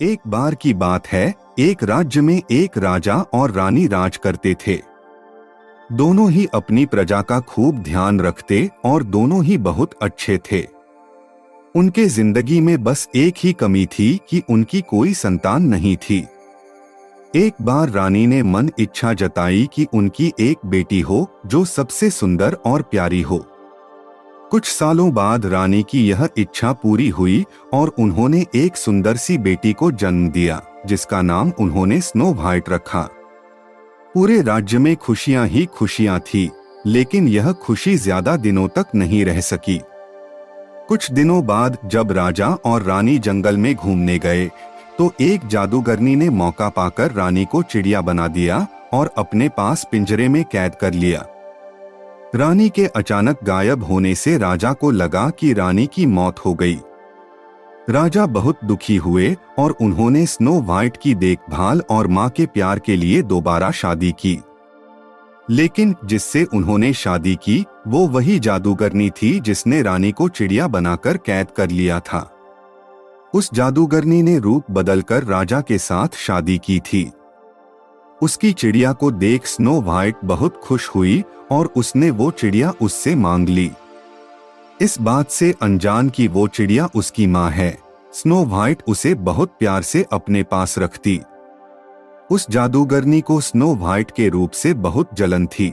एक बार की बात है, एक राज्य में एक राजा और रानी राज करते थे। दोनों ही अपनी प्रजा का खूब ध्यान रखते और दोनों ही बहुत अच्छे थे। उनके जिंदगी में बस एक ही कमी थी कि उनकी कोई संतान नहीं थी। एक बार रानी ने मन इच्छा जताई कि उनकी एक बेटी हो जो सबसे सुंदर और प्यारी हो। कुछ सालों बाद रानी की यह इच्छा पूरी हुई और उन्होंने एक सुंदर सी बेटी को जन्म दिया, जिसका नाम उन्होंने स्नो व्हाइट रखा। पूरे राज्य में खुशियां ही खुशियां थी, लेकिन यह खुशी ज्यादा दिनों तक नहीं रह सकी। कुछ दिनों बाद जब राजा और रानी जंगल में घूमने गए, तो एक जादूगरनी ने मौका पाकर रानी को चिड़िया बना दिया और अपने पास पिंजरे में कैद कर लिया। रानी के अचानक गायब होने से राजा को लगा कि रानी की मौत हो गई। राजा बहुत दुखी हुए और उन्होंने स्नो व्हाइट की देखभाल और मां के प्यार के लिए दोबारा शादी की। लेकिन जिससे उन्होंने शादी की वो वही जादूगरनी थी जिसने रानी को चिड़िया बनाकर कैद कर लिया था। उस जादूगरनी ने रूप बदलकर राजा के साथ शादी की थी। उसकी चिड़िया को देख स्नो व्हाइट बहुत खुश हुई और उसने वो चिड़िया उससे मांग ली। इस बात से अनजान कि वो चिड़िया उसकी मां है, स्नो व्हाइट उसे बहुत प्यार से अपने पास रखती। उस जादूगरनी को स्नो व्हाइट के रूप से बहुत जलन थी।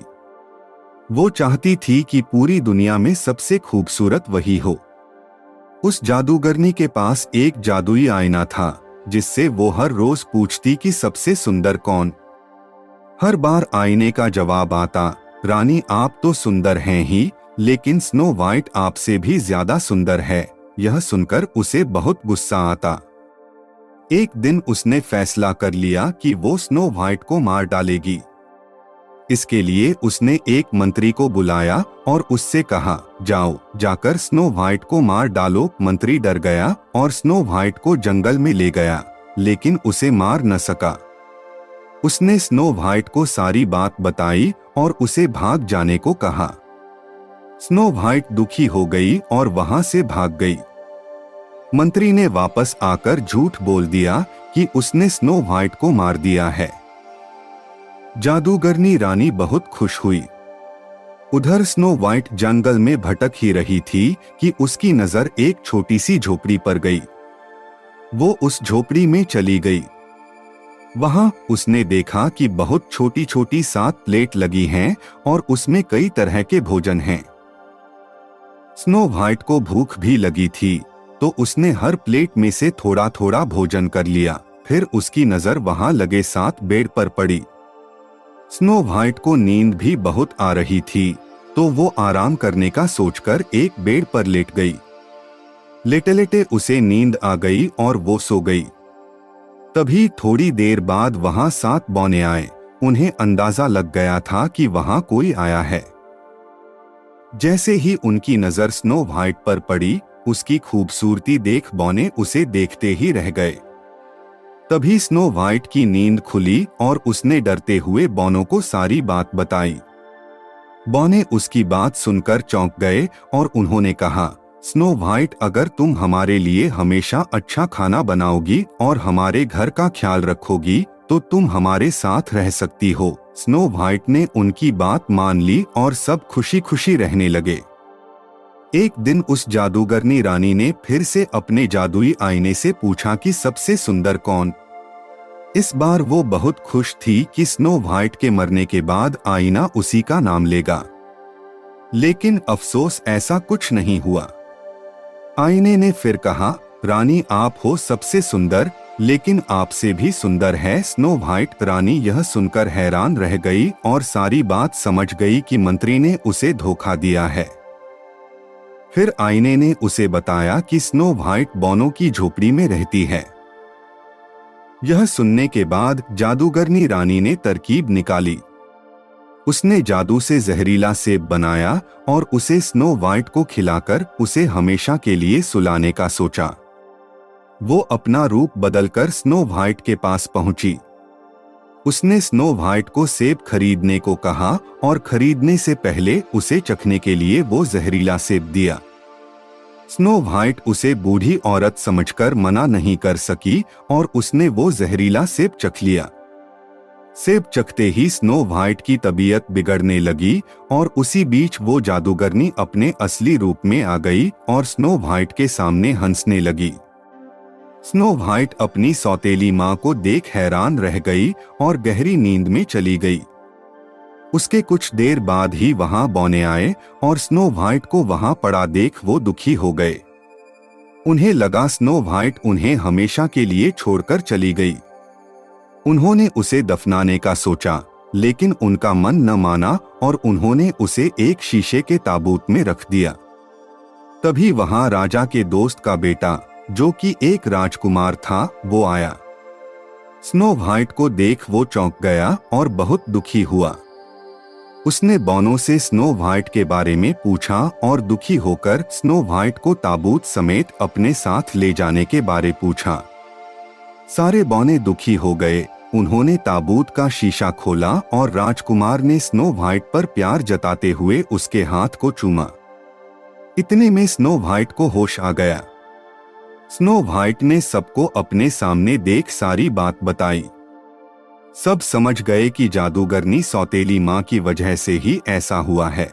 वो चाहती थी कि पूरी दुनिया में सबसे खूबसूरत वही हो। उस जादूगरनी के पास एक जादुई आईना था, जिससे वो हर रोज पूछती कि सबसे सुंदर कौन। हर बार आईने का जवाब आता, रानी आप तो सुंदर हैं ही, लेकिन स्नो व्हाइट आपसे भी ज्यादा सुंदर है। यह सुनकर उसे बहुत गुस्सा आता। एक दिन उसने फैसला कर लिया कि वो स्नो व्हाइट को मार डालेगी। इसके लिए उसने एक मंत्री को बुलाया और उससे कहा, जाओ जाकर स्नो व्हाइट को मार डालो। मंत्री डर गया और स्नो व्हाइट को जंगल में ले गया, लेकिन उसे मार न सका। उसने स्नो व्हाइट को सारी बात बताई और उसे भाग जाने को कहा। स्नो व्हाइट दुखी हो गई और वहां से भाग गई। मंत्री ने वापस आकर झूठ बोल दिया कि उसने स्नो व्हाइट को मार दिया है। जादूगरनी रानी बहुत खुश हुई। उधर स्नो व्हाइट जंगल में भटक ही रही थी कि उसकी नजर एक छोटी सी झोपड़ी पर गई। वो उस झोपड़ी में चली गई। वहां उसने देखा कि बहुत छोटी छोटी 7 प्लेट लगी हैं और उसमें कई तरह के भोजन हैं। स्नो व्हाइट को भूख भी लगी थी, तो उसने हर प्लेट में से थोड़ा थोड़ा भोजन कर लिया। फिर उसकी नजर वहां लगे 7 बेड पर पड़ी। स्नो व्हाइट को नींद भी बहुत आ रही थी, तो वो आराम करने का सोचकर एक बेड पर लेट गई। लेटे लेटे उसे नींद आ गई और वो सो गई। तभी थोड़ी देर बाद वहां 7 बौने आए। उन्हें अंदाजा लग गया था कि वहां कोई आया है। जैसे ही उनकी नजर स्नो व्हाइट पर पड़ी, उसकी खूबसूरती देख बौने उसे देखते ही रह गए। तभी स्नो व्हाइट की नींद खुली और उसने डरते हुए बौनों को सारी बात बताई। बौने उसकी बात सुनकर चौंक गए और उन्होंने कहा, स्नो व्हाइट अगर तुम हमारे लिए हमेशा अच्छा खाना बनाओगी और हमारे घर का ख्याल रखोगी तो तुम हमारे साथ रह सकती हो। स्नो व्हाइट ने उनकी बात मान ली और सब खुशी खुशी रहने लगे। एक दिन उस जादूगरनी रानी ने फिर से अपने जादुई आईने से पूछा कि सबसे सुंदर कौन। इस बार वो बहुत खुश थी कि स्नो व्हाइट के मरने के बाद आईना उसी का नाम लेगा। लेकिन अफसोस ऐसा कुछ नहीं हुआ। आईने ने फिर कहा, रानी आप हो सबसे सुंदर, लेकिन आपसे भी सुंदर है स्नो व्हाइट। रानी यह सुनकर हैरान रह गई और सारी बात समझ गई कि मंत्री ने उसे धोखा दिया है। फिर आईने ने उसे बताया कि स्नो व्हाइट बौनों की झोपड़ी में रहती है। यह सुनने के बाद जादूगरनी रानी ने तरकीब निकाली। उसने जादू से जहरीला सेब बनाया और उसे स्नो व्हाइट को खिलाकर उसे हमेशा के लिए सुलाने का सोचा। वो अपना रूप बदलकर स्नो व्हाइट के पास पहुंची। उसने स्नो व्हाइट को सेब खरीदने को कहा और खरीदने से पहले उसे चखने के लिए वो जहरीला सेब दिया। स्नो व्हाइट उसे बूढ़ी औरत समझकर मना नहीं कर सकी और उसने वो जहरीला सेब चख लिया। सेब चखते ही स्नो व्हाइट की तबीयत बिगड़ने लगी और उसी बीच वो जादूगरनी अपने असली रूप में आ गई और स्नो व्हाइट के सामने हंसने लगी। स्नो व्हाइट अपनी सौतेली माँ को देख हैरान रह गई और गहरी नींद में चली गई। उसके कुछ देर बाद ही वहां बौने आए और स्नो व्हाइट को वहां पड़ा देख वो दुखी हो गए। उन्हें लगा स्नो व्हाइट उन्हें हमेशा के लिए छोड़कर चली गई। उन्होंने उसे दफनाने का सोचा, लेकिन उनका मन न माना और उन्होंने उसे एक शीशे के ताबूत में रख दिया। तभी वहां राजा के दोस्त का बेटा, जो कि एक राजकुमार था, वो आया। स्नो व्हाइट को देख वो चौंक गया और बहुत दुखी हुआ। उसने बौनों से स्नो व्हाइट के बारे में पूछा और दुखी होकर स्नो व्हाइट को ताबूत समेत अपने साथ ले जाने के बारे पूछा। सारे बौने दुखी हो गए। उन्होंने ताबूत का शीशा खोला और राजकुमार ने स्नो व्हाइट पर प्यार जताते हुए उसके हाथ को चूमा। इतने में स्नो व्हाइट को होश आ गया। स्नो व्हाइट ने सबको अपने सामने देख सारी बात बताई। सब समझ गए कि जादूगरनी सौतेली माँ की वजह से ही ऐसा हुआ है।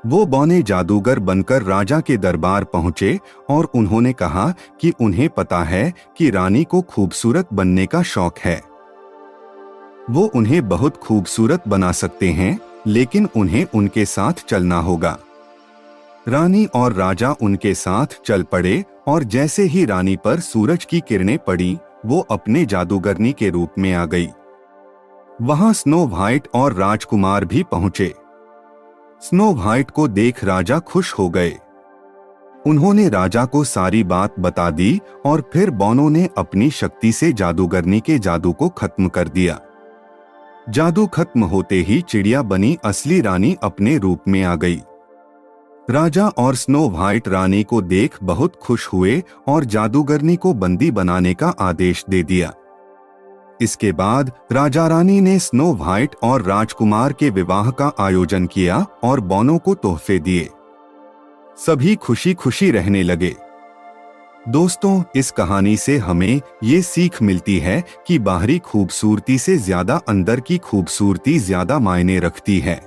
वो बौने जादूगर बनकर राजा के दरबार पहुंचे और उन्होंने कहा कि उन्हें पता है कि रानी को खूबसूरत बनने का शौक है। वो उन्हें बहुत खूबसूरत बना सकते हैं, लेकिन उन्हें उनके साथ चलना होगा। रानी और राजा उनके साथ चल पड़े और जैसे ही रानी पर सूरज की किरणें पड़ी, वो अपने जादूगरनी के रूप में आ गई। वहां स्नो व्हाइट और राजकुमार भी पहुंचे। स्नो व्हाइट को देख राजा खुश हो गए। उन्होंने राजा को सारी बात बता दी और फिर बौनों ने अपनी शक्ति से जादूगरनी के जादू को खत्म कर दिया। जादू खत्म होते ही चिड़िया बनी असली रानी अपने रूप में आ गई। राजा और स्नो व्हाइट रानी को देख बहुत खुश हुए और जादूगरनी को बंदी बनाने का आदेश दे दिया। इसके बाद राजा रानी ने स्नो व्हाइट और राजकुमार के विवाह का आयोजन किया और बौनों को तोहफे दिए। सभी खुशी खुशी रहने लगे। दोस्तों, इस कहानी से हमें ये सीख मिलती है कि बाहरी खूबसूरती से ज्यादा अंदर की खूबसूरती ज्यादा मायने रखती है।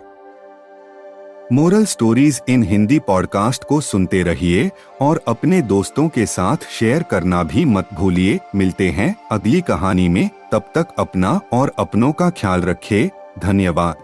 Moral stories in Hindi podcast को सुनते रहिए और अपने दोस्तों के साथ शेयर करना भी मत भूलिए। मिलते हैं अगली कहानी में, तब तक अपना और अपनों का ख्याल रखें। धन्यवाद।